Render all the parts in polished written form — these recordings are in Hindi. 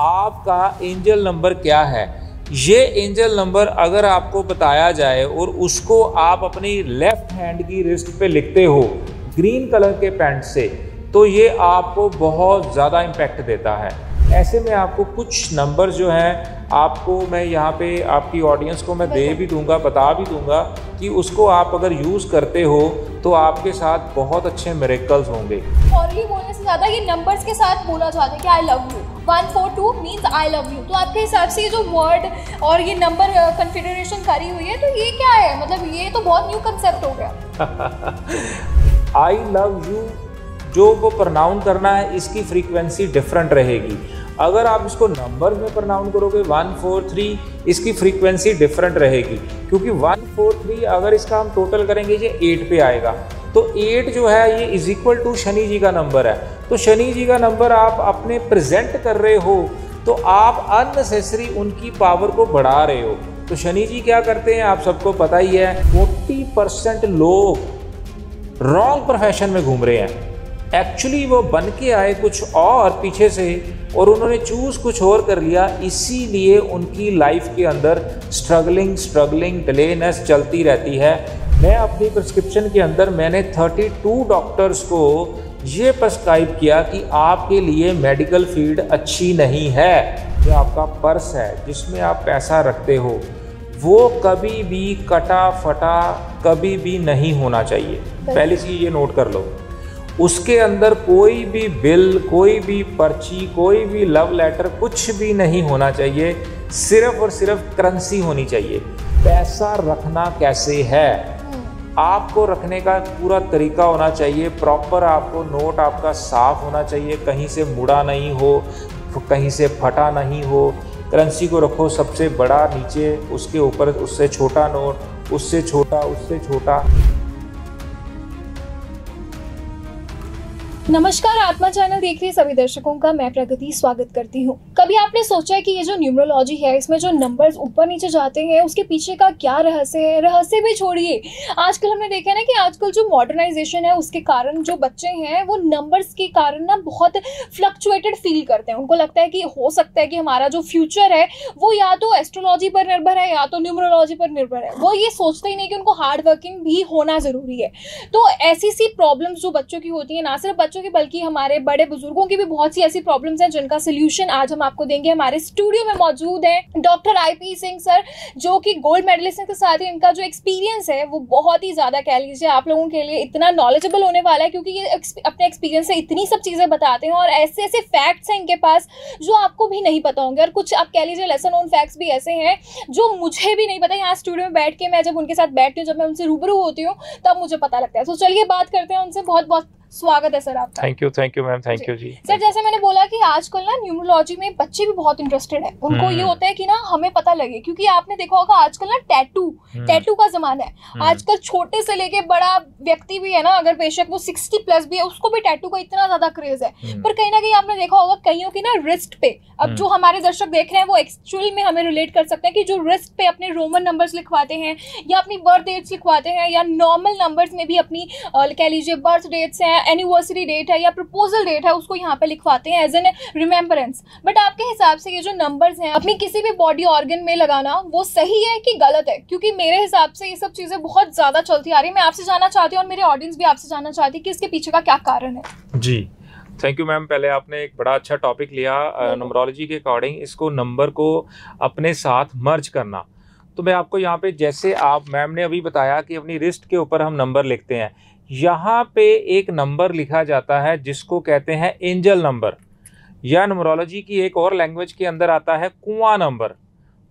आपका एंजल नंबर क्या है। ये एंजल नंबर अगर आपको बताया जाए और उसको आप अपनी लेफ्ट हैंड की रिस्ट पे लिखते हो ग्रीन कलर के पेंट से, तो ये आपको बहुत ज़्यादा इम्पैक्ट देता है। ऐसे में आपको कुछ नंबर जो हैं आपको मैं यहाँ पे आपकी ऑडियंस को मैं दे भी दूंगा, बता भी दूंगा कि उसको आप अगर यूज़ करते हो तो आपके साथ बहुत अच्छे मिरेकल्स होंगे। ऑरली बोलने से ज़्यादा ये नंबर्स के साथ बोला जाता है कि I love you. 142 means I love you. तो आपके हिसाब से ये जो वर्ड और ये नंबर कन्फिगरेशन करी हुई है, तो ये क्या है? मतलब ये तो बहुत न्यू कंसेप्ट हो गया। आई लव यू जो वो प्रोनाउन करना है, इसकी फ्रीक्वेंसी डिफरेंट रहेगी। अगर आप इसको नंबर में प्रोनाउन करोगे 143, इसकी फ्रीक्वेंसी डिफरेंट रहेगी, क्योंकि 143 अगर इसका हम टोटल करेंगे ये 8 पे आएगा। तो 8 जो है ये इज इक्वल टू शनि जी का नंबर है। तो शनि जी का नंबर आप अपने प्रेजेंट कर रहे हो तो आप अननेसेसरी उनकी पावर को बढ़ा रहे हो। तो शनि जी क्या करते हैं आप सबको पता ही है, 40% लोग रॉन्ग प्रोफेशन में घूम रहे हैं। एक्चुअली वो बन के आए कुछ और पीछे से और उन्होंने चूज़ कुछ और कर लिया, इसीलिए उनकी लाइफ के अंदर स्ट्रगलिंग डिलेनेस चलती रहती है। मैं अपनी प्रिस्क्रिप्शन के अंदर मैंने 32 डॉक्टर्स को ये प्रिस्क्राइब किया कि आपके लिए मेडिकल फील्ड अच्छी नहीं है। जो आपका पर्स है जिसमें आप पैसा रखते हो वो कभी भी कटा फटा कभी भी नहीं होना चाहिए। पहली चीज़ ये नोट कर लो। उसके अंदर कोई भी बिल, कोई भी पर्ची, कोई भी लव लेटर कुछ भी नहीं होना चाहिए। सिर्फ और सिर्फ करेंसी होनी चाहिए। पैसा रखना कैसे है, आपको रखने का पूरा तरीका होना चाहिए। प्रॉपर आपको नोट आपका साफ होना चाहिए, कहीं से मुड़ा नहीं हो, कहीं से फटा नहीं हो। करेंसी को रखो सबसे बड़ा नीचे, उसके ऊपर उससे छोटा नोट, उससे छोटा, उससे छोटा। नमस्कार, आत्मा चैनल देख रहे सभी दर्शकों का मैं प्रगति स्वागत करती हूँ। कभी आपने सोचा है कि ये जो न्यूमरोलॉजी है, इसमें जो नंबर्स ऊपर नीचे जाते हैं उसके पीछे का क्या रहस्य है? रहस्य भी छोड़िए, आजकल हमने देखा है ना कि आजकल जो मॉडर्नाइजेशन है उसके कारण जो बच्चे हैं वो नंबर्स के कारण ना बहुत फ्लक्चुएटेड फील करते हैं। उनको लगता है कि हो सकता है कि हमारा जो फ्यूचर है वो या तो एस्ट्रोलॉजी पर निर्भर है या तो न्यूमरोलॉजी पर निर्भर है। वो ये सोचते ही नहीं कि उनको हार्ड वर्किंग भी होना जरूरी है। तो ऐसी सी प्रॉब्लम्स जो बच्चों की होती है, ना सिर्फ बच्चों की बल्कि हमारे बड़े बुजुर्गों की भी बहुत सी ऐसी प्रॉब्लम्स हैं जिनका सोल्यूशन आज हम आपको देंगे। हमारे स्टूडियो में मौजूद हैं डॉक्टर आईपी सिंह सर, जो कि गोल्ड मेडलिस्ट के साथ ही इनका जो एक्सपीरियंस है वो बहुत ही ज्यादा कह लीजिए आप लोगों के लिए इतना नॉलेजेबल होने वाला है, क्योंकि ये अपने एक्सपीरियंस से इतनी सब चीजें बताते हैं और ऐसे ऐसे फैक्ट्स हैं इनके पास जो आपको भी नहीं पता होंगे, और कुछ आप कह लीजिए लेसन नोन फैक्ट्स भी ऐसे हैं जो मुझे भी नहीं पता। यहाँ स्टूडियो में बैठ के मैं जब उनके साथ बैठती हूँ, जब मैं उनसे रूबरू होती हूँ तब मुझे पता लगता है। तो चलिए बात करते हैं उनसे। बहुत बहुत स्वागत है सर आपका। Thank you ma'am, thank you जी। सर, जैसे मैंने बोला कि आजकल ना न्यूमरोलॉजी में बच्चे भी बहुत इंटरेस्टेड है। उनको ये होता है कि ना हमें पता लगे, क्योंकि आपने देखा होगा आजकल ना टैटू का जमाना है। आजकल छोटे से लेके बड़ा व्यक्ति भी है ना, अगर बेशक वो 60 प्लस भी है, उसको भी टैटू का इतना ज्यादा क्रेज है। पर कहीं ना कहीं आपने देखा होगा कईयों की ना रिस्ट पे, अब जो हमारे दर्शक देख रहे हैं वो एक्चुअल में हमें रिलेट कर सकते हैं कि जो रिस्ट पे अपने रोमन नंबर्स लिखवाते हैं या अपनी बर्थ डेट्स लिखवाते हैं, या नॉर्मल नंबर्स में भी अपनी कह लीजिए बर्थ डेट्स हैं, एनिवर्सरी डेट है या प्रपोजल डेट है, उसको यहाँ पे लिखवाते हैं एज एन रिमेम्बरेंस। बट आपके हिसाब से ये जो नंबर्स हैं अपनी किसी भी बॉडी ऑर्गन में लगाना वो सही है कि गलत है? क्योंकि मेरे हिसाब से ये सब चीजें बहुत ज्यादा चलती आ रही है। मैं आपसे जानना चाहती हूँ और मेरे ऑडियंस भी आपसे जानना चाहती है कि इसके पीछे का क्या कारण है। जी थैंक यू मैम। पहले आपने एक बड़ा अच्छा टॉपिक लिया न्यूमरोलॉजी के अकॉर्डिंग, इसको नंबर को अपने साथ मर्ज करना। तो मैं आपको यहाँ पे, जैसे आप मैम ने अभी बताया कि अपनी रिस्ट के ऊपर हम नंबर लिखते हैं, यहाँ पे एक नंबर लिखा जाता है जिसको कहते हैं एंजल नंबर, या न्यूमरोलॉजी की एक और लैंग्वेज के अंदर आता है कुआं नंबर।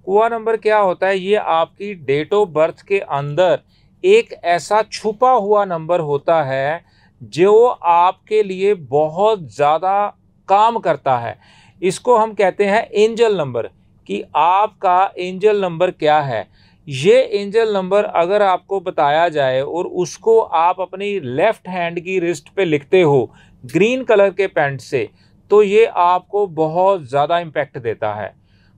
कुआं नंबर क्या होता है? ये आपकी डेट ऑफ बर्थ के अंदर एक ऐसा छुपा हुआ नंबर होता है जो आपके लिए बहुत ज़्यादा काम करता है। इसको हम कहते हैं एंजल नंबर, कि आपका एंजल नंबर क्या है। ये एंजल नंबर अगर आपको बताया जाए और उसको आप अपनी लेफ्ट हैंड की रिस्ट पे लिखते हो ग्रीन कलर के पेंट से, तो ये आपको बहुत ज़्यादा इम्पैक्ट देता है।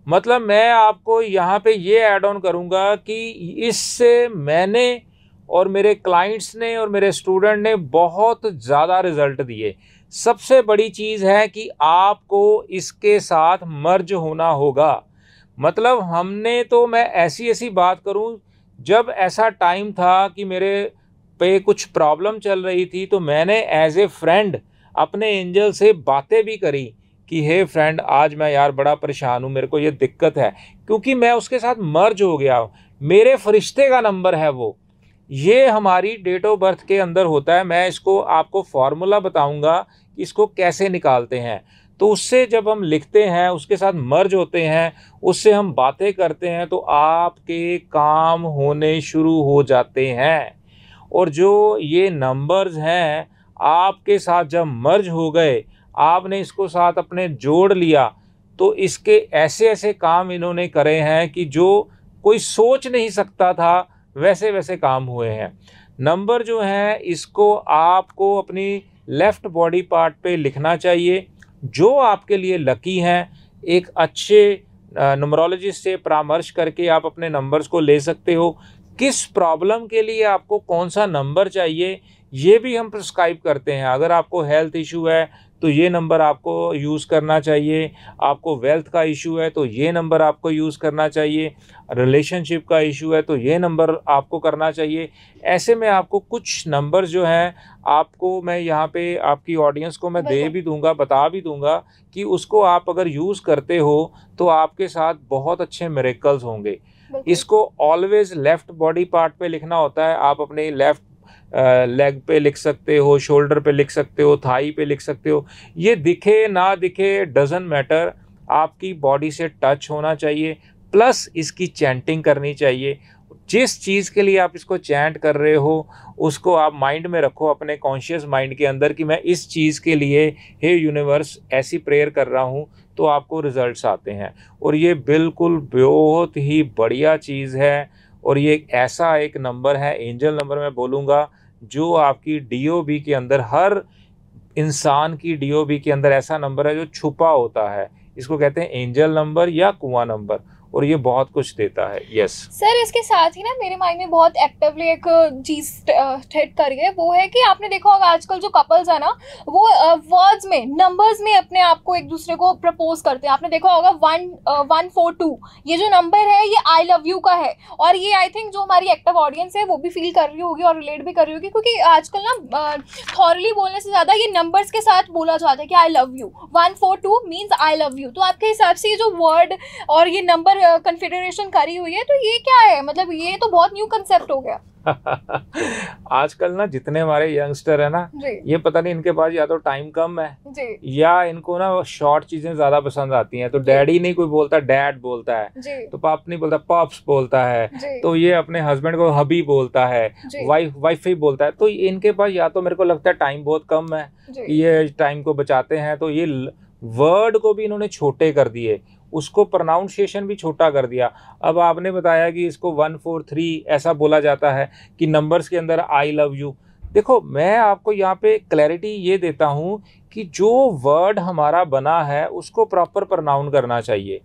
मतलब मैं आपको यहाँ पे ये ऐड ऑन करूँगा कि इससे मैंने और मेरे क्लाइंट्स ने और मेरे स्टूडेंट ने बहुत ज़्यादा रिजल्ट दिए। सबसे बड़ी चीज़ है कि आपको इसके साथ मर्ज होना होगा। मतलब हमने तो, मैं ऐसी ऐसी बात करूं, जब ऐसा टाइम था कि मेरे पे कुछ प्रॉब्लम चल रही थी तो मैंने एज ए फ्रेंड अपने एंजल से बातें भी करी कि हे फ्रेंड, आज मैं यार बड़ा परेशान हूँ, मेरे को ये दिक्कत है, क्योंकि मैं उसके साथ मर्ज हो गया। मेरे फरिश्ते का नंबर है वो। ये हमारी डेट ऑफ बर्थ के अंदर होता है। मैं इसको आपको फॉर्मूला बताऊंगा कि इसको कैसे निकालते हैं। तो उससे जब हम लिखते हैं, उसके साथ मर्ज होते हैं, उससे हम बातें करते हैं, तो आपके काम होने शुरू हो जाते हैं। और जो ये नंबर्स हैं, आपके साथ जब मर्ज हो गए, आपने इसको साथ अपने जोड़ लिया, तो इसके ऐसे ऐसे काम इन्होंने करे हैं कि जो कोई सोच नहीं सकता था, वैसे वैसे काम हुए हैं। नंबर जो हैं, इसको आपको अपनी लेफ़्ट बॉडी पार्ट पे लिखना चाहिए। जो आपके लिए लकी हैं, एक अच्छे न्यूमरोलॉजिस्ट से परामर्श करके आप अपने नंबर्स को ले सकते हो। किस प्रॉब्लम के लिए आपको कौन सा नंबर चाहिए, ये भी हम प्रिस्क्राइब करते हैं। अगर आपको हेल्थ इशू है तो ये नंबर आपको यूज़ करना चाहिए, आपको वेल्थ का इशू है तो ये नंबर आपको यूज़ करना चाहिए, रिलेशनशिप का इशू है तो ये नंबर आपको करना चाहिए। ऐसे में आपको कुछ नंबर जो हैं, आपको मैं यहाँ पे आपकी ऑडियंस को मैं दे भी दूंगा, बता भी दूंगा कि उसको आप अगर यूज़ करते हो तो आपके साथ बहुत अच्छे मिरेकल्स होंगे। इसको ऑलवेज लेफ़्ट बॉडी पार्ट पे लिखना होता है। आप अपने लेफ़्ट लेग पे लिख सकते हो, शोल्डर पे लिख सकते हो, थाई पे लिख सकते हो। ये दिखे ना दिखे डजंट मैटर, आपकी बॉडी से टच होना चाहिए, प्लस इसकी चैंटिंग करनी चाहिए। जिस चीज़ के लिए आप इसको चैंट कर रहे हो, उसको आप माइंड में रखो, अपने कॉन्शियस माइंड के अंदर, कि मैं इस चीज़ के लिए हे यूनिवर्स ऐसी प्रेयर कर रहा हूँ, तो आपको रिजल्ट्स आते हैं। और ये बिल्कुल बहुत ही बढ़िया चीज़ है। और ये एक ऐसा एक नंबर है, एंजल नंबर मैं बोलूँगा, जो आपकी डीओबी के अंदर, हर इंसान की डीओबी के अंदर ऐसा नंबर है जो छुपा होता है। इसको कहते हैं एंजल नंबर या कुआं नंबर, और ये बहुत कुछ देता है। यस सर, इसके साथ ही ना मेरे माइंड में बहुत एक्टिवली एक चीज हिट कर है, वो है कि आपने देखा होगा आजकल जो कपल्स है ना, वो वर्ड्स में, नंबर्स में अपने आप को एक दूसरे को प्रपोज करते हैं। आपने देखा होगा 142, ये जो नंबर है ये आई लव यू का है। और ये आई थिंक जो हमारी एक्टिव ऑडियंस है वो भी फील कर रही होगी और रिलेट भी कर रही होगी, क्योंकि आजकल ना थॉरली बोलने से ज़्यादा ये नंबर्स के साथ बोला जाता है कि I love you. 142 means I love you. तो आपके हिसाब से ये जो वर्ड और ये नंबर कन्फिगरेशन करी हुई है, तो ये क्या है? मतलब ये तो बहुत न्यू कंसेप्ट हो गया। आजकल ना जितने हमारे यंगस्टर है ना, ये पता नहीं इनके पास या तो टाइम कम है जी, या इनको ना शॉर्ट चीजें ज्यादा पसंद आती हैं। तो डैडी नहीं कोई बोलता, डैड बोलता है जी, तो पाप नहीं बोलता, पॉप्स बोलता है। तो ये अपने हस्बैंड को हबी बोलता है, वाइफ ही बोलता है। तो इनके पास या तो मेरे को लगता है टाइम बहुत कम है कि ये टाइम को बचाते हैं, तो ये वर्ड को भी इन्होंने छोटे कर दिए, उसको प्रोनाउंसिएशन भी छोटा कर दिया। अब आपने बताया कि इसको 143 ऐसा बोला जाता है कि नंबर्स के अंदर आई लव यू। देखो, मैं आपको यहाँ पे क्लैरिटी ये देता हूँ कि जो वर्ड हमारा बना है उसको प्रॉपर प्रोनाउन करना चाहिए।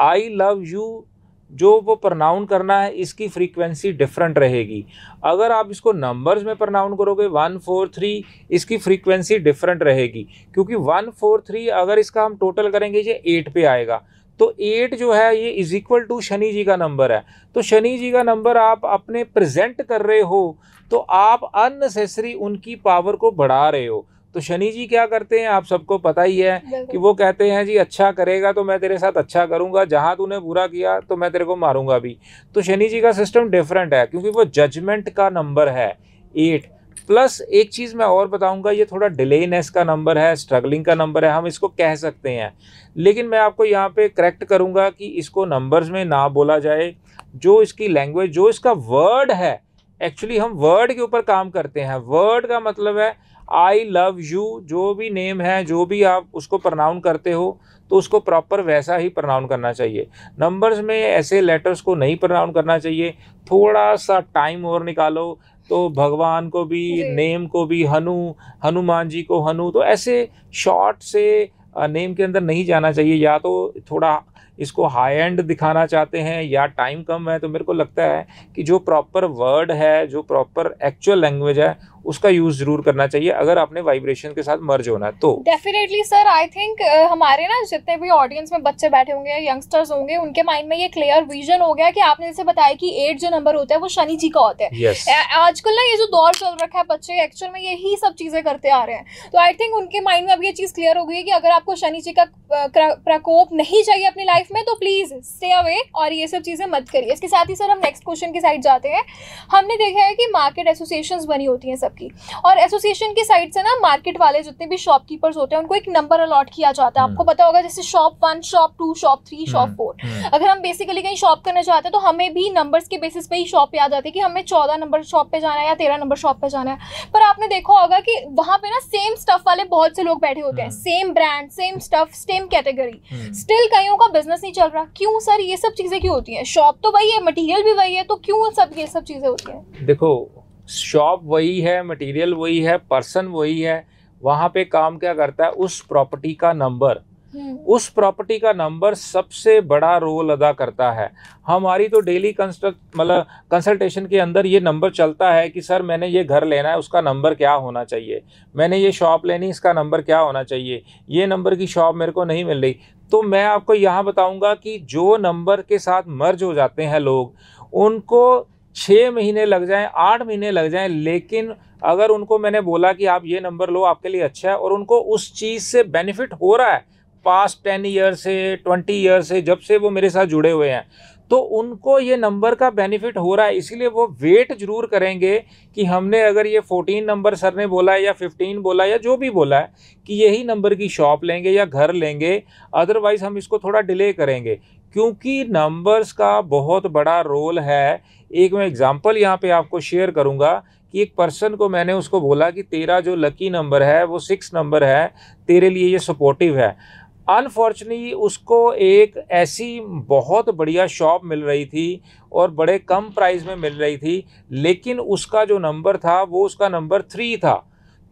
आई लव यू जो वो प्रोनाउन करना है, इसकी फ्रीक्वेंसी डिफरेंट रहेगी। अगर आप इसको नंबर्स में प्रोनाउन करोगे 143, इसकी फ्रीक्वेंसी डिफरेंट रहेगी, क्योंकि 143 अगर इसका हम टोटल करेंगे ये 8 पे आएगा। तो 8 जो है ये इज इक्वल टू शनि जी का नंबर है। तो शनि जी का नंबर आप अपने प्रेजेंट कर रहे हो, तो आप अननेसेसरी उनकी पावर को बढ़ा रहे हो। तो शनि जी क्या करते हैं, आप सबको पता ही है कि वो कहते हैं जी अच्छा करेगा तो मैं तेरे साथ अच्छा करूंगा, जहां तूने बुरा किया तो मैं तेरे को मारूंगा भी। तो शनि जी का सिस्टम डिफरेंट है, क्योंकि वो जजमेंट का नंबर है 8। प्लस एक चीज़ मैं और बताऊंगा, ये थोड़ा डिलेनेस का नंबर है, स्ट्रगलिंग का नंबर है, हम इसको कह सकते हैं। लेकिन मैं आपको यहाँ पे करेक्ट करूँगा कि इसको नंबर्स में ना बोला जाए। जो इसकी लैंग्वेज, जो इसका वर्ड है, एक्चुअली हम वर्ड के ऊपर काम करते हैं। वर्ड का मतलब है आई लव यू। जो भी नेम है, जो भी आप उसको प्रोनाउन करते हो, तो उसको प्रॉपर वैसा ही प्रोनाउन करना चाहिए। नंबर्स में ऐसे लेटर्स को नहीं प्रोनाउन करना चाहिए। थोड़ा सा टाइम और निकालो, तो भगवान को भी, नेम को भी हनुमान जी को हनु, तो ऐसे शॉर्ट से नेम के अंदर नहीं जाना चाहिए। या तो थोड़ा इसको हाई एंड दिखाना चाहते हैं या टाइम कम है, तो मेरे को लगता है कि जो प्रॉपर वर्ड है, जो प्रॉपर एक्चुअल लैंग्वेज है, उसका यूज़ ज़रूर करना चाहिए अगर आपने वाइब्रेशन के साथ मर्ज होना है तो। डेफिनेटली सर, आई थिंक हमारे ना जितने भी ऑडियंस में बच्चे बैठे होंगे, यंगस्टर्स होंगे, उनके माइंड में ये क्लियर विजन हो गया कि आपने जैसे बताया कि 8 जो नंबर होता है वो शनि जी का होता है। yes. आजकल ना ये जो दौर चल रखा है, बच्चे एक्चुअल में यही सब चीजें करते आ रहे हैं, तो आई थिंक उनके माइंड में अब ये चीज क्लियर हो गई है कि अगर आपको शनि जी का प्रकोप नहीं चाहिए अपनी लाइफ में तो प्लीज स्टे अवे और ये सब चीजें मत करिए। इसके साथ ही सर हम नेक्स्ट क्वेश्चन की साइड जाते हैं। हमने देखा है कि मार्केट एसोसिएशंस बनी होती हैं सबकी, और एसोसिएशन की साइड से ना मार्केट वाले जितने भी शॉपकीपर्स होते हैं उनको एक नंबर अलॉट किया जाता है। आपको पता होगा जैसे शॉप 1, शॉप 2, शॉप 3, शॉप 4। अगर हम बेसिकली कहीं शॉप करना चाहते हैं तो हमें भी नंबर्स के बेसिस पे ही शॉप पे आ जाती है कि हमें 14 नंबर शॉप पे जाना है या 13 नंबर शॉप पे जाना है। पर आपने देखा होगा कि वहां पे ना सेम स्टफ वाले बहुत से लोग बैठे होते हैं, same brand, same stuff, same category, still कईयों का बिजनेस नहीं चल रहा। क्यों सर? ये सब चीजें क्यों होती हैं? शॉप तो वही है, मटेरियल भी वही है, तो क्यों ये सब चीजें होती हैं? देखो, शॉप वही है, मटेरियल वही है, पर्सन वही है, वहाँ पे काम क्या करता है? उस प्रॉपर्टी का नंबर, उस प्रॉपर्टी का नंबर सबसे बड़ा रोल अदा करता है। हमारी तो डेली कंसल्टेशन के अंदर ये नंबर चलता है कि सर मैंने ये घर लेना है, उसका नंबर क्या होना चाहिए, मैंने ये शॉप लेनी, इसका नंबर क्या होना चाहिए, ये नंबर की शॉप मेरे को नहीं मिल रही। तो मैं आपको यहाँ बताऊँगा कि जो नंबर के साथ मर्ज हो जाते हैं लोग, उनको 6 महीने लग जाएं, 8 महीने लग जाएं, लेकिन अगर उनको मैंने बोला कि आप ये नंबर लो, आपके लिए अच्छा है, और उनको उस चीज़ से बेनिफिट हो रहा है पास्ट 10 ईयर से, 20 ईयर से, जब से वो मेरे साथ जुड़े हुए हैं, तो उनको ये नंबर का बेनिफिट हो रहा है। इसीलिए वो वेट जरूर करेंगे कि हमने अगर ये 14 नंबर सर ने बोला है या 15 बोला या जो भी बोला है कि यही नंबर की शॉप लेंगे या घर लेंगे, अदरवाइज़ हम इसको थोड़ा डिले करेंगे, क्योंकि नंबर्स का बहुत बड़ा रोल है। एक मैं एग्जांपल यहाँ पे आपको शेयर करूँगा कि एक पर्सन को मैंने उसको बोला कि तेरा जो लकी नंबर है वो 6 नंबर है, तेरे लिए ये सपोर्टिव है। अनफॉर्चुनेटली उसको एक ऐसी बहुत बढ़िया शॉप मिल रही थी और बड़े कम प्राइस में मिल रही थी, लेकिन उसका जो नंबर था वो उसका नंबर 3 था।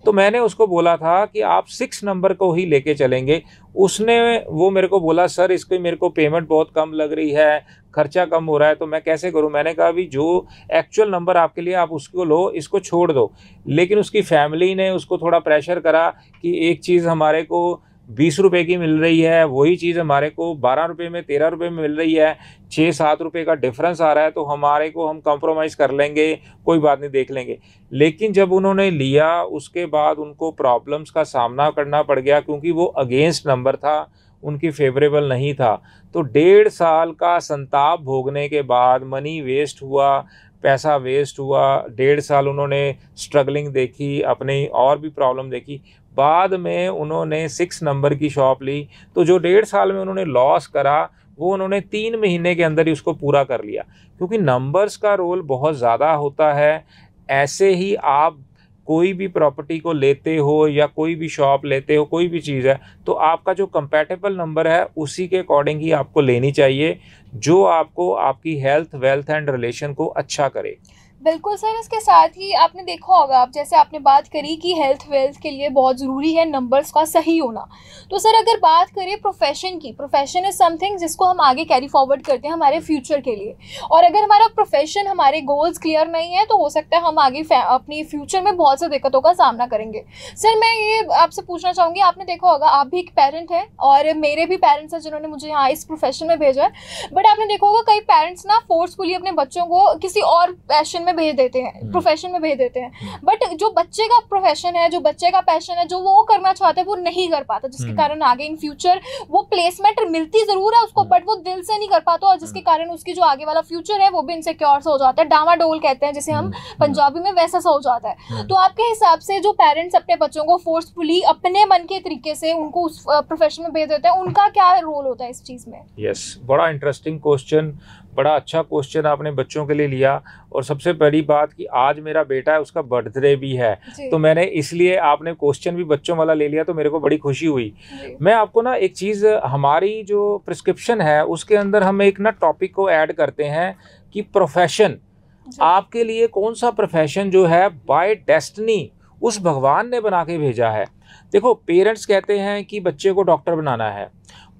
तो मैंने उसको बोला था कि आप 6 नंबर को ही लेके चलेंगे। वो मेरे को बोला सर इसकी मेरे को पेमेंट बहुत कम लग रही है, खर्चा कम हो रहा है, तो मैं कैसे करूं? मैंने कहा अभी जो एक्चुअल नंबर आपके लिए आप उसको लो, इसको छोड़ दो। लेकिन उसकी फैमिली ने उसको थोड़ा प्रेशर करा कि एक चीज़ हमारे को 20 रुपये की मिल रही है, वही चीज़ हमारे को 12 रुपये में, 13 रुपये में मिल रही है, 6-7 रुपये का डिफरेंस आ रहा है, तो हमारे को हम कंप्रोमाइज़ कर लेंगे, कोई बात नहीं, देख लेंगे। लेकिन जब उन्होंने लिया उसके बाद उनको प्रॉब्लम्स का सामना करना पड़ गया, क्योंकि वो अगेंस्ट नंबर था, उनकी फेवरेबल नहीं था। तो 1.5 साल का संताप भोगने के बाद मनी वेस्ट हुआ, पैसा वेस्ट हुआ, 1.5 साल उन्होंने स्ट्रगलिंग देखी, अपनी और भी प्रॉब्लम देखी। बाद में उन्होंने 6 नंबर की शॉप ली, तो जो 1.5 साल में उन्होंने लॉस करा वो उन्होंने 3 महीने के अंदर ही उसको पूरा कर लिया, क्योंकि नंबर्स का रोल बहुत ज़्यादा होता है। ऐसे ही आप कोई भी प्रॉपर्टी को लेते हो या कोई भी शॉप लेते हो, कोई भी चीज़ है, तो आपका जो कंपैटिबल नंबर है उसी के अकॉर्डिंग ही आपको लेनी चाहिए, जो आपको आपकी हेल्थ, वेल्थ एंड रिलेशन को अच्छा करे। बिल्कुल सर, इसके साथ ही आपने देखा होगा, आप जैसे आपने बात करी कि हेल्थ वेल्थ के लिए बहुत ज़रूरी है नंबर्स का सही होना। तो सर अगर बात करें प्रोफेशन की, प्रोफेशन इज़ समथिंग जिसको हम आगे कैरी फॉरवर्ड करते हैं हमारे फ्यूचर के लिए, और अगर हमारा प्रोफेशन, हमारे गोल्स क्लियर नहीं है तो हो सकता है हम आगे अपनी फ्यूचर में बहुत सी दिक्कतों का सामना करेंगे। सर मैं ये आपसे पूछना चाहूँगी, आपने देखा होगा, आप भी एक पेरेंट हैं और मेरे भी पेरेंट्स हैं जिन्होंने मुझे यहाँ इस प्रोफेशन में भेजा है, बट आपने देखा होगा कई पेरेंट्स ना फोर्सफुली अपने बच्चों को किसी और पैशन में भेज देते हैं, प्रोफेशन में भेज देते हैं, बट जो बच्चे का प्रोफेशन है, जो बच्चे का पैशन है, जो वो करना चाहता है वो नहीं कर पाता, जिसके कारण आगे इन फ्यूचर वो प्लेसमेंट मिलती जरूर है उसको, बट वो दिल से नहीं कर पाता, और जिसके कारण उसकी जो आगे वाला फ्यूचर है वो भी इनसिक्योर सा हो जाता है, डामाडोल कहते हैं जिसे हम पंजाबी में, वैसा सा हो जाता है। तो आपके हिसाब से जो पेरेंट्स अपने बच्चों को फोर्सफुली अपने मन के तरीके से उनको उस प्रोफेशन में भेज देते हैं, उनका क्या रोल होता है इस चीज में? यस, बड़ा इंटरेस्टिंग क्वेश्चन, बड़ा अच्छा क्वेश्चन आपने बच्चों के लिए लिया। और सबसे बड़ी बात कि आज मेरा बेटा है, उसका बर्थडे भी है, तो मैंने इसलिए आपने क्वेश्चन भी बच्चों वाला ले लिया, तो मेरे को बड़ी खुशी हुई। मैं आपको ना एक चीज़, हमारी जो प्रिस्क्रिप्शन है उसके अंदर हम एक ना टॉपिक को ऐड करते हैं कि प्रोफेशन, आपके लिए कौन सा प्रोफेशन जो है बाय डेस्टिनी उस भगवान ने बना के भेजा है। देखो, पेरेंट्स कहते हैं कि बच्चे को डॉक्टर बनाना है,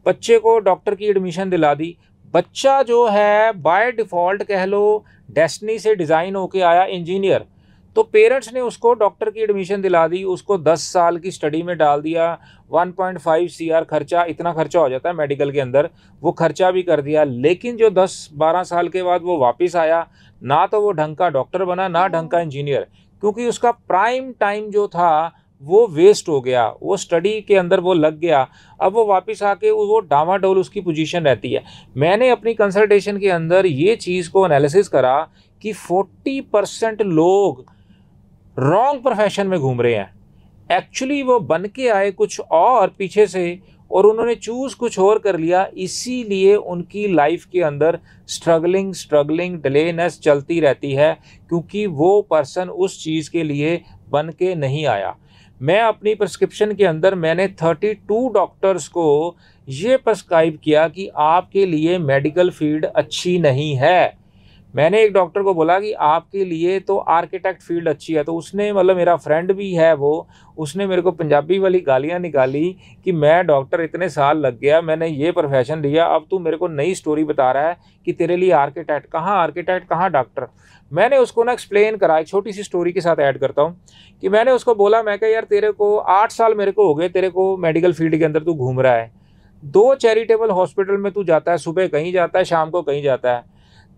बच्चे को डॉक्टर की एडमिशन दिला दी। बच्चा जो है बाय डिफ़ॉल्ट कह लो डेस्टिनी से डिज़ाइन होके आया इंजीनियर, तो पेरेंट्स ने उसको डॉक्टर की एडमिशन दिला दी, उसको 10 साल की स्टडी में डाल दिया, 1.5 CR खर्चा, इतना खर्चा हो जाता है मेडिकल के अंदर, वो खर्चा भी कर दिया। लेकिन जो 10-12 साल के बाद वो वापस आया, ना तो वो ढंग का डॉक्टर बना, ना ढंग का इंजीनियर, क्योंकि उसका प्राइम टाइम जो था वो वेस्ट हो गया, वो स्टडी के अंदर वो लग गया। अब वो वापस आके वो डामाडोल उसकी पोजीशन रहती है। मैंने अपनी कंसल्टेशन के अंदर ये चीज़ को एनालिसिस करा कि 40% लोग रॉन्ग प्रोफेशन में घूम रहे हैं। एक्चुअली वो बन के आए कुछ और पीछे से, और उन्होंने चूज़ कुछ और कर लिया, इसीलिए उनकी लाइफ के अंदर स्ट्रगलिंग डिलेनेस चलती रहती है, क्योंकि वो पर्सन उस चीज़ के लिए बन के नहीं आया। मैं अपनी प्रिस्क्रिप्शन के अंदर मैंने 32 डॉक्टर्स को ये प्रिस्क्राइब किया कि आपके लिए मेडिकल फील्ड अच्छी नहीं है। मैंने एक डॉक्टर को बोला कि आपके लिए तो आर्किटेक्ट फील्ड अच्छी है, तो उसने, मतलब मेरा फ्रेंड भी है वो, उसने मेरे को पंजाबी वाली गालियाँ निकाली कि मैं डॉक्टर इतने साल लग गया, मैंने ये प्रोफेशन लिया, अब तू मेरे को नई स्टोरी बता रहा है कि तेरे लिए आर्किटेक्ट कहाँ डॉक्टर। मैंने उसको ना एक्सप्लेन करा, एक छोटी सी स्टोरी के साथ ऐड करता हूँ कि मैंने उसको बोला, मैं कहा यार तेरे को 8 साल मेरे को हो गए तेरे को मेडिकल फील्ड के अंदर तू घूम रहा है, 2 चैरिटेबल हॉस्पिटल में तू जाता है, सुबह कहीं जाता है, शाम को कहीं जाता है,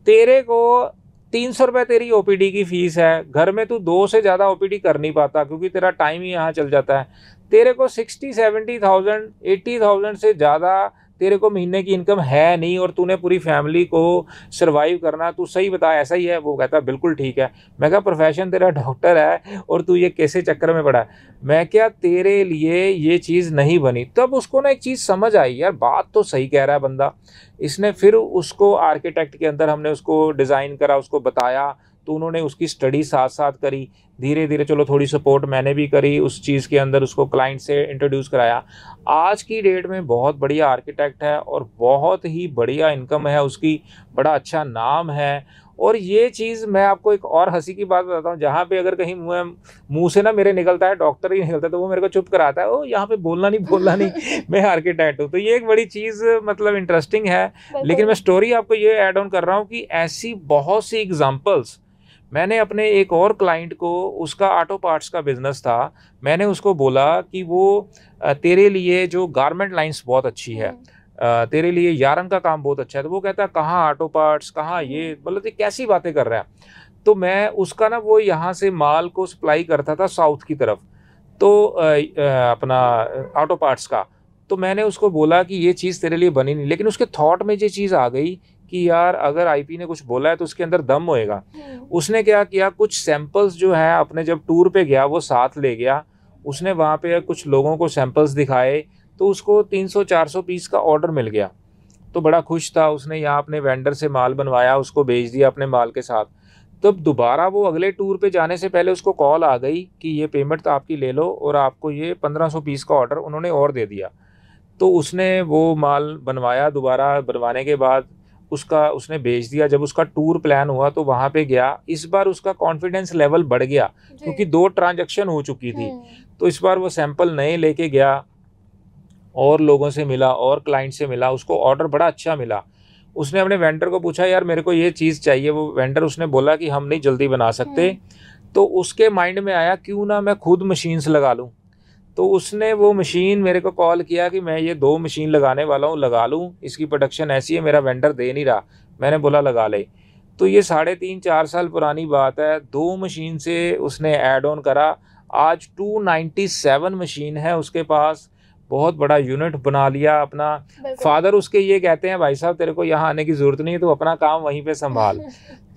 तेरे को 300 रुपये तेरी ओपीडी की फ़ीस है, घर में तू 2 से ज़्यादा ओपीडी कर नहीं पाता क्योंकि तेरा टाइम ही यहाँ चल जाता है, तेरे को 60-70,000 80,000 से ज़्यादा तेरे को महीने की इनकम है नहीं, और तूने पूरी फैमिली को सरवाइव करना, तू सही बता ऐसा ही है? वो कहता बिल्कुल ठीक है। मैं कहा प्रोफेशन तेरा डॉक्टर है और तू ये कैसे चक्कर में पड़ा है? मैं क्या तेरे लिए ये चीज़ नहीं बनी। तब उसको ना एक चीज़ समझ आई, यार बात तो सही कह रहा है बंदा। इसने फिर उसको आर्किटेक्ट के अंदर हमने उसको डिज़ाइन करा, उसको बताया, तो उन्होंने उसकी स्टडी साथ साथ करी, धीरे धीरे चलो थोड़ी सपोर्ट मैंने भी करी उस चीज़ के अंदर, उसको क्लाइंट से इंट्रोड्यूस कराया। आज की डेट में बहुत बढ़िया आर्किटेक्ट है और बहुत ही बढ़िया इनकम है उसकी, बड़ा अच्छा नाम है। और ये चीज़ मैं आपको एक और हंसी की बात बताता हूँ, जहाँ पे अगर कहीं मुँह से ना मेरे निकलता है डॉक्टर ही निकलता है, तो वो मेरे को चुप कराता है, ओ यहाँ पे बोलना नहीं मैं आर्किटेक्ट हूँ। तो ये एक बड़ी चीज़ मतलब इंटरेस्टिंग है। लेकिन मैं स्टोरी आपको ये ऐड ऑन कर रहा हूँ कि ऐसी बहुत सी एग्जाम्पल्स, मैंने अपने एक और क्लाइंट को, उसका ऑटो पार्ट्स का बिजनेस था, मैंने उसको बोला कि वो तेरे लिए जो गारमेंट लाइंस बहुत अच्छी है, तेरे लिए यारन का काम बहुत अच्छा है। तो वो कहता है कहाँ ऑटो पार्ट्स, कहाँ ये, मतलब ये कैसी बातें कर रहा है। तो मैं उसका ना, वो यहाँ से माल को सप्लाई करता था साउथ की तरफ, तो अपना ऑटो पार्ट्स का। तो मैंने उसको बोला कि ये चीज़ तेरे लिए बनी नहीं, लेकिन उसके थॉट में ये चीज़ आ गई कि यार अगर आईपी ने कुछ बोला है तो उसके अंदर दम होएगा। उसने क्या किया, कुछ सैंपल्स जो है अपने, जब टूर पे गया वो साथ ले गया, उसने वहाँ पे कुछ लोगों को सैंपल्स दिखाए, तो उसको 300-400 पीस का ऑर्डर मिल गया। तो बड़ा खुश था, उसने यहाँ अपने वेंडर से माल बनवाया, उसको भेज दिया अपने माल के साथ। तब दोबारा वो अगले टूर पे जाने से पहले उसको कॉल आ गई कि ये पेमेंट तो आपकी ले लो, और आपको ये 1500 पीस का ऑर्डर उन्होंने और दे दिया। तो उसने वो माल बनवाया, दोबारा बनवाने के बाद उसने भेज दिया। जब उसका टूर प्लान हुआ तो वहाँ पे गया, इस बार उसका कॉन्फिडेंस लेवल बढ़ गया क्योंकि 2 ट्रांजैक्शन हो चुकी थी। तो इस बार वो सैंपल नए लेके गया, और लोगों से मिला और क्लाइंट से मिला, उसको ऑर्डर बड़ा अच्छा मिला। उसने अपने वेंडर को पूछा यार मेरे को ये चीज़ चाहिए, वो वेंडर उसने बोला कि हम नहीं जल्दी बना सकते। तो उसके माइंड में आया क्यों ना मैं खुद मशीन्स लगा लूँ। तो उसने वो मशीन मेरे को कॉल किया कि मैं ये 2 मशीन लगाने वाला हूँ, लगा लूँ, इसकी प्रोडक्शन ऐसी है, मेरा वेंडर दे नहीं रहा। मैंने बोला लगा ले। तो ये 3.5-4 साल पुरानी बात है, 2 मशीन से उसने ऐड ऑन करा। आज 297 मशीन है उसके पास, बहुत बड़ा यूनिट बना लिया अपना। फादर उसके ये कहते हैं भाई साहब तेरे को यहाँ आने की ज़रूरत नहीं है, तो अपना काम वहीं पे संभाल।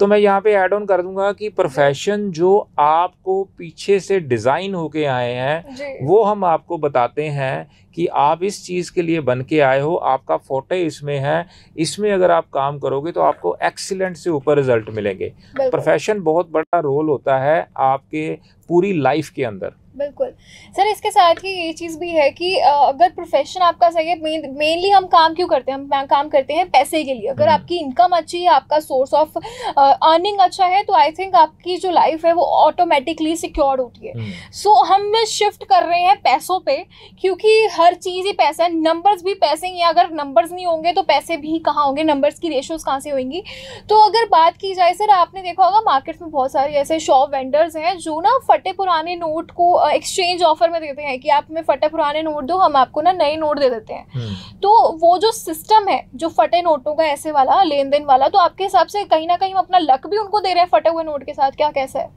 तो मैं यहाँ पे ऐड ऑन कर दूंगा कि प्रोफेशन जो आपको पीछे से डिज़ाइन होके आए हैं, वो हम आपको बताते हैं कि आप इस चीज़ के लिए बन के आए हो, आपका फोटे इसमें है, इसमें अगर आप काम करोगे तो आपको एक्सीलेंट से ऊपर रिजल्ट मिलेंगे। प्रोफेशन बहुत बड़ा रोल होता है आपके पूरी लाइफ के अंदर। बिल्कुल सर, इसके साथ ही ये चीज़ भी है कि अगर प्रोफेशन आपका सही है, मेनली हम काम क्यों करते हैं? हम काम करते हैं पैसे के लिए। अगर आपकी इनकम अच्छी है, आपका सोर्स ऑफ अर्निंग अच्छा है, तो आई थिंक आपकी जो लाइफ है वो ऑटोमेटिकली सिक्योर होती है। सो हम शिफ्ट कर रहे हैं पैसों पे, क्योंकि हर हर चीज ही पैसा है, नंबर्स भी पैसे ही हैं। अगर नंबर्स नहीं होंगे तो पैसे भी कहाँ होंगे, नंबर्स की रेशियोज कहाँ से होंगी। तो अगर बात की जाए सर, आपने देखा होगा मार्केट में बहुत सारे ऐसे शॉप वेंडर्स हैं जो ना फटे पुराने नोट को एक्सचेंज ऑफर में देते हैं कि आप हमें फटे पुराने नोट दो, हम आपको ना नए नोट दे देते हैं। तो वो जो सिस्टम है जो फटे नोटों का ऐसे वाला लेन देन वाला, तो आपके हिसाब से कहीं ना कहीं हम अपना लक भी उनको दे रहे हैं फटे हुए नोट के साथ, क्या कैसा है?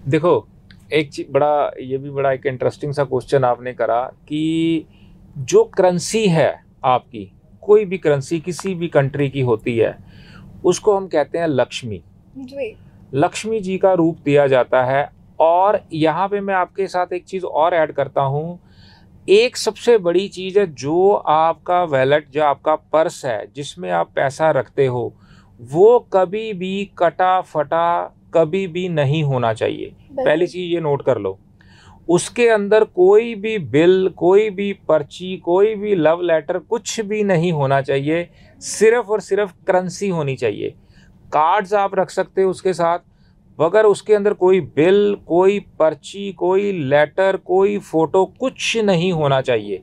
देखो, एक चीज ये भी बड़ा एक इंटरेस्टिंग सा क्वेश्चन आपने करा कि जो करेंसी है आपकी, कोई भी करेंसी किसी भी कंट्री की होती है, उसको हम कहते हैं लक्ष्मी जी। लक्ष्मी जी का रूप दिया जाता है। और यहाँ पे मैं आपके साथ एक चीज़ और ऐड करता हूँ। एक सबसे बड़ी चीज़ है, जो आपका वैलेट, जो आपका पर्स है जिसमें आप पैसा रखते हो, वो कभी भी कटा फटा कभी भी नहीं होना चाहिए। पहली चीज़ ये नोट कर लो। उसके अंदर कोई भी बिल, कोई भी पर्ची, कोई भी लव लेटर, कुछ भी नहीं होना चाहिए। सिर्फ और सिर्फ करेंसी होनी चाहिए। कार्ड्स आप रख सकते हो उसके साथ, मगर उसके अंदर कोई बिल, कोई पर्ची, कोई लेटर, कोई फोटो, कुछ नहीं होना चाहिए।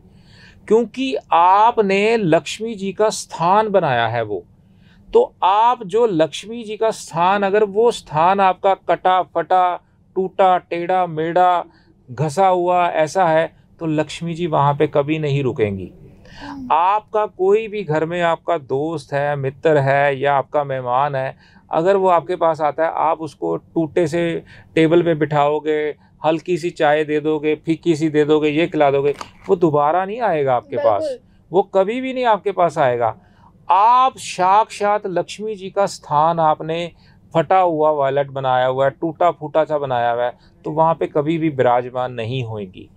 क्योंकि आपने लक्ष्मी जी का स्थान बनाया है वो। तो आप जो लक्ष्मी जी का स्थान, अगर वो स्थान आपका कटा फटा, टूटा टेढ़ा मेढ़ा, घसा हुआ ऐसा है, तो लक्ष्मी जी वहाँ पे कभी नहीं रुकेंगी। आपका कोई भी घर में आपका दोस्त है, मित्र है या आपका मेहमान है, अगर वो आपके पास आता है, आप उसको टूटे से टेबल पे बिठाओगे, हल्की सी चाय दे दोगे, फीकी सी दे दोगे, ये खिला दोगे, वो दोबारा नहीं आएगा आपके पास, वो कभी भी नहीं आपके पास आएगा। आप साक्षात लक्ष्मी जी का स्थान आपने फटा हुआ वॉलेट बनाया हुआ है, टूटा फूटा सा बनाया हुआ है, तो वहाँ पे कभी भी विराजमान नहीं होगी।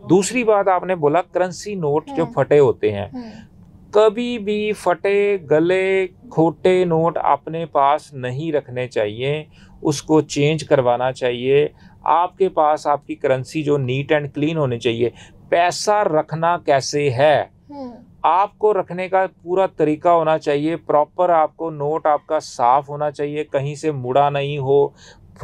दूसरी बात आपने बोला करेंसी नोट जो फटे होते हैं, कभी भी फटे गले खोटे नोट अपने पास नहीं रखने चाहिए, उसको चेंज करवाना चाहिए। आपके पास आपकी करेंसी जो नीट एंड क्लीन होनी चाहिए। पैसा रखना कैसे है, आपको रखने का पूरा तरीका होना चाहिए। प्रॉपर आपको नोट आपका साफ होना चाहिए, कहीं से मुड़ा नहीं हो,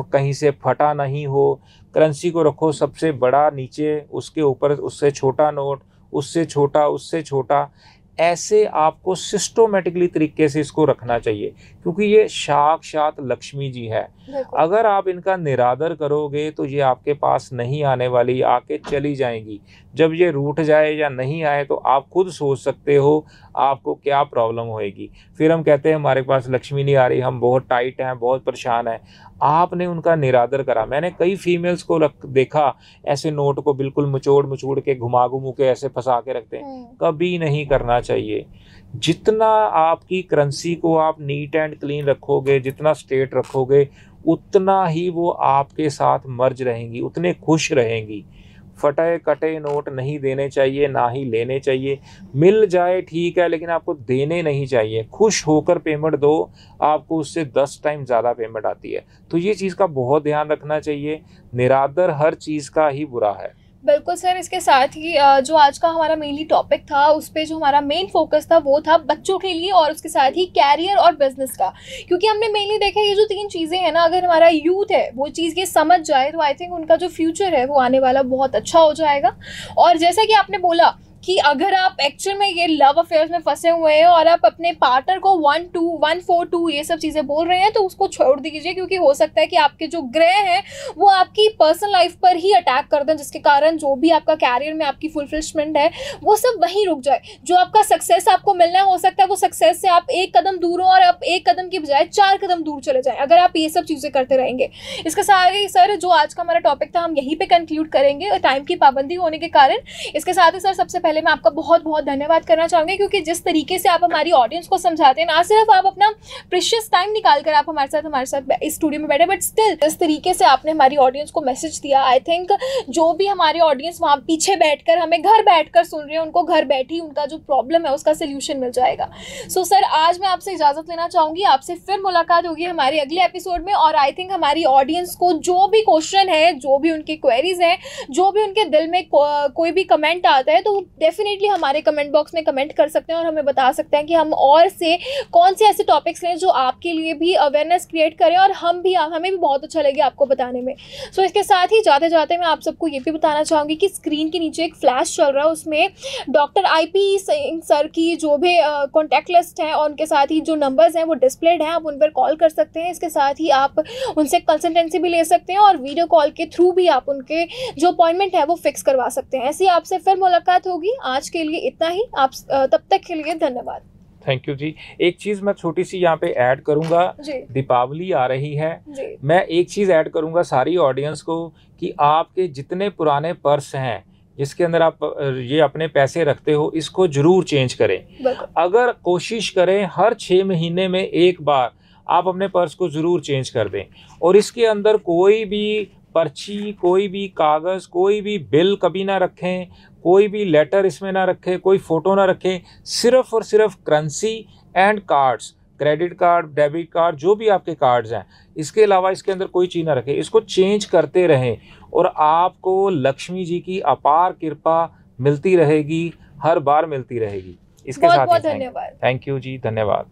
कहीं से फटा नहीं हो। करेंसी को रखो सबसे बड़ा नीचे, उसके ऊपर उससे छोटा नोट, उससे छोटा, उससे छोटा, ऐसे आपको सिस्टोमेटिकली तरीके से इसको रखना चाहिए। क्योंकि ये साक्षात लक्ष्मी जी है। अगर आप इनका निरादर करोगे तो ये आपके पास नहीं आने वाली, आके चली जाएंगी। जब ये रूठ जाए या नहीं आए तो आप खुद सोच सकते हो आपको क्या प्रॉब्लम होएगी। फिर हम कहते हैं हमारे पास लक्ष्मी नहीं आ रही, हम बहुत टाइट हैं, बहुत परेशान हैं। आपने उनका निरादर करा। मैंने कई फीमेल्स को देखा ऐसे नोट को बिल्कुल मचोड़ के घुमा के ऐसे फंसा के रखते हैं। कभी नहीं करना चाहिए। जितना आपकी करेंसी को आप नीट एंड क्लीन रखोगे, जितना स्ट्रेट रखोगे, उतना ही वो आपके साथ मर्ज रहेंगी, उतने खुश रहेंगी। फटे कटे नोट नहीं देने चाहिए, ना ही लेने चाहिए। मिल जाए ठीक है, लेकिन आपको देने नहीं चाहिए। खुश होकर पेमेंट दो, आपको उससे 10 टाइम ज़्यादा पेमेंट आती है। तो ये चीज़ का बहुत ध्यान रखना चाहिए। निरादर हर चीज़ का ही बुरा है। बिल्कुल सर, इसके साथ ही जो आज का हमारा मेनली टॉपिक था, उस पे जो हमारा मेन फोकस था वो था बच्चों के लिए और उसके साथ ही कैरियर और बिजनेस का। क्योंकि हमने मेनली देखा ये जो 3 चीज़ें हैं ना, अगर हमारा यूथ है वो चीज़ ये समझ जाए तो आई थिंक उनका जो फ्यूचर है वो आने वाला बहुत अच्छा हो जाएगा। और जैसा कि आपने बोला कि अगर आप एक्चुअल में ये लव अफेयर्स में फंसे हुए हैं और आप अपने पार्टनर को 142 ये सब चीज़ें बोल रहे हैं, तो उसको छोड़ दीजिए। क्योंकि हो सकता है कि आपके जो ग्रह हैं वो आपकी पर्सनल लाइफ पर ही अटैक कर दें, जिसके कारण जो भी आपका कैरियर में आपकी फुलफिलमेंट है वो सब वहीं रुक जाए। जो आपका सक्सेस आपको मिलना हो सकता है वो सक्सेस से आप 1 कदम दूर हो और आप 1 कदम की बजाय 4 कदम दूर चले जाएं, अगर आप ये सब चीज़ें करते रहेंगे। इसके साथ ही सर जो आज का हमारा टॉपिक था हम यहीं पर कंक्लूड करेंगे, टाइम की पाबंदी होने के कारण। इसके साथ ही सर सबसे पहले मैं आपका बहुत बहुत धन्यवाद करना चाहूंगी, क्योंकि जिस तरीके से आप हमारी ऑडियंस को समझाते हैं, ना सिर्फ आप अपना प्रीशियस टाइम निकाल कर आप हमारे साथ इस स्टूडियो में बैठे, बट स्टिल जिस तरीके से आपने हमारी ऑडियंस को मैसेज दिया, आई थिंक जो भी हमारी ऑडियंस वहाँ पीछे बैठकर हमें घर बैठकर सुन रहे हैं, उनको घर बैठी उनका जो प्रॉब्लम है उसका सोल्यूशन मिल जाएगा। सो सर आज मैं आपसे इजाजत लेना चाहूंगी, आपसे फिर मुलाकात होगी हमारे अगले एपिसोड में। और आई थिंक हमारी ऑडियंस को जो भी क्वेश्चन है, जो भी उनकी क्वेरीज हैं, जो भी उनके दिल में कोई भी कमेंट आता है, तो डेफिनेटली हमारे कमेंट बॉक्स में कमेंट कर सकते हैं और हमें बता सकते हैं कि हम और से कौन से ऐसे टॉपिक्स लें जो आपके लिए भी अवेयरनेस क्रिएट करें और हमें भी बहुत अच्छा लगे आपको बताने में। सो इसके साथ ही जाते जाते मैं आप सबको ये भी बताना चाहूँगी कि स्क्रीन के नीचे एक फ्लैश चल रहा है, उसमें डॉक्टर IP सिंह सर की जो भी कॉन्टैक्ट लिस्ट है और उनके साथ ही जो नंबर्स हैं वो डिस्प्लेड हैं, आप उन पर कॉल कर सकते हैं। इसके साथ ही आप उनसे कंसल्टेंसी भी ले सकते हैं और वीडियो कॉल के थ्रू भी आप उनके जो अपॉइंटमेंट है वो फिक्स करवा सकते हैं। ऐसी आपसे फिर मुलाकात होगी। आज के लिए इतना ही। आप तब तक के लिए धन्यवाद। थैंक यू जी। एक चीज़ मैं छोटी सी यहाँ पे ऐड करूँगा, दीपावली आ रही है, मैं एक चीज़ ऐड करूँगा सारी ऑडियंस को कि आपके जितने पुराने पर्स हैं जिसके अंदर आप ये अपने पैसे रखते हो, इसको जरूर चेंज करें। अगर कोशिश करें हर 6 महीने में एक बार आप अपने पर्स को ज़रूर चेंज कर दें और इसके अंदर कोई भी पर्ची, कोई भी कागज़, कोई भी बिल कभी ना रखें, कोई भी लेटर इसमें ना रखें, कोई फ़ोटो ना रखें। सिर्फ़ और सिर्फ currency and cards, credit card, debit card, जो भी आपके कार्ड्स हैं, इसके अलावा इसके अंदर कोई चीज़ ना रखें। इसको चेंज करते रहें और आपको लक्ष्मी जी की अपार कृपा मिलती रहेगी, हर बार मिलती रहेगी। इसके साथ बहुत धन्यवाद। थैंक यू जी, धन्यवाद।